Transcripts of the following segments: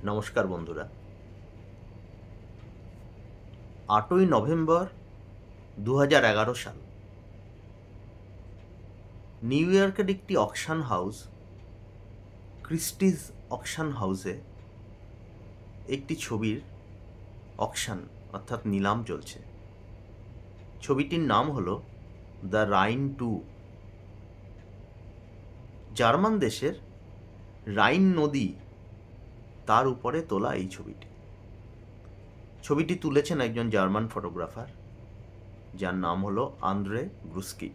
নমস্কার বন্ধুরা। 8ই নভেম্বর 2011 সাল নিউ ইয়র্কের একটি অকশন হাউস ক্রিস্টিজ অকশন হাউসে একটি ছবির অকশন অর্থাৎ নিলাম চলছে। ছবিটির নাম হলো দ্য রাইন 2। জার্মান দেশের রাইন নদী তার উপরে তোলা এই ছবিটি তুলেছেন একজন জার্মান ফটোগ্রাফার, যার নাম হলো আন্দ্রে গ্রুস্কি।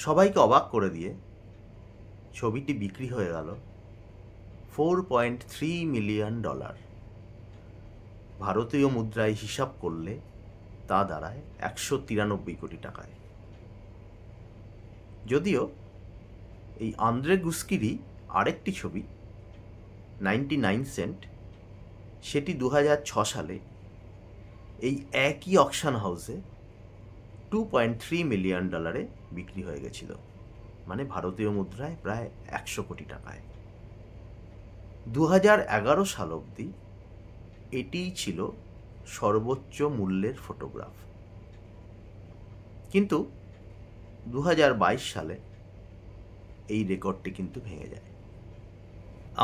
সবাইকে অবাক করে দিয়ে ছবিটি বিক্রি হয়ে গেল $4.3 মিলিয়ন। ভারতীয় মুদ্রায় হিসাব করলে তা দাঁড়ায় 193 কোটি টাকায়। যদিও এই আন্দ্রে গ্রুস্কিরই আরেকটি ছবি 99 সেন্ট, সেটি 2006 সালে এই একই অকশন হাউসে $2.3 মিলিয়ন বিক্রি হয়ে গেছিল, মানে ভারতীয় মুদ্রায় প্রায় 100 কোটি টাকায়। 2011 সাল অবধি এটিই ছিল সর্বোচ্চ মূল্যের ফটোগ্রাফ। কিন্তু 2022 সালে এই রেকর্ডটি কিন্তু ভেঙে যায়।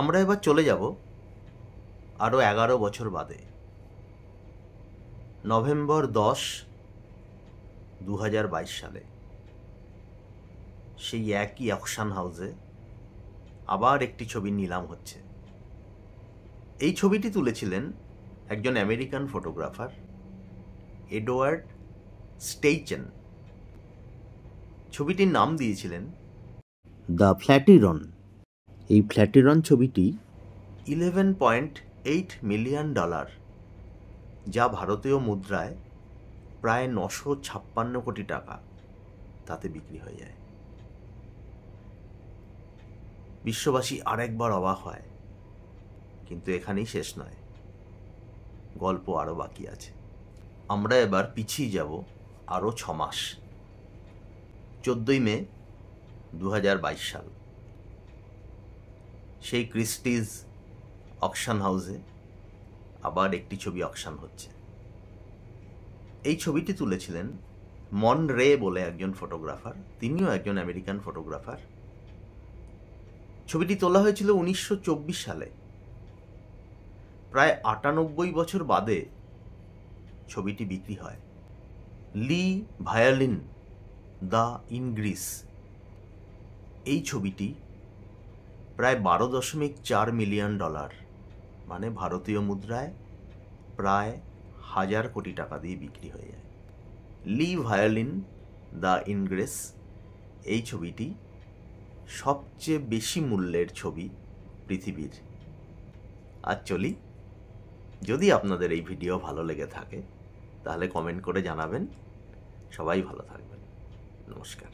আমরা এবার চলে যাব আরও 11 বছর বাদে, নভেম্বর 10, 2022 সালে সেই একই অকশন হাউসে আবার একটি ছবির নিলাম হচ্ছে। এই ছবিটি তুলেছিলেন একজন আমেরিকান ফটোগ্রাফার, এডওয়ার্ড স্টেইচেন। ছবিটির নাম দিয়েছিলেন দ্য ফ্ল্যাটিরন। এই ফ্ল্যাটিরন ছবিটি $11.8 মিলিয়ন, যা ভারতীয় মুদ্রায় প্রায় 956 কোটি টাকা তাতে বিক্রি হয়ে যায়। বিশ্ববাসী আরেকবার অবাক হয়, কিন্তু এখানেই শেষ নয়, গল্প আরও বাকি আছে। আমরা এবার পিছিয়ে যাব আরও 6 মাস। 14ই মে 2022 সাল সেই ক্রিস্টিজ অকশন হাউসে আবার একটি ছবি অকশন হচ্ছে। এই ছবিটি তুলেছিলেন মন রে বলে একজন ফটোগ্রাফার, তিনিও একজন আমেরিকান ফটোগ্রাফার। ছবিটি তোলা হয়েছিল 1924 সালে। প্রায় 98 বছর বাদে ছবিটি বিক্রি হয়। লি ভায়োলিন দ্য ইনগ্রিস, এই ছবিটি প্রায় $12.4 মিলিয়ন, মানে ভারতীয় মুদ্রায় প্রায় 1000 কোটি টাকা দিয়ে বিক্রি হয়ে যায়। লি ভায়োলিন দ্য ইনগ্রেস, এই ছবিটি সবচেয়ে বেশি মূল্যের ছবি পৃথিবীর। আর চলি, যদি আপনাদের এই ভিডিও ভালো লেগে থাকে তাহলে কমেন্ট করে জানাবেন। সবাই ভালো থাকবেন। নমস্কার।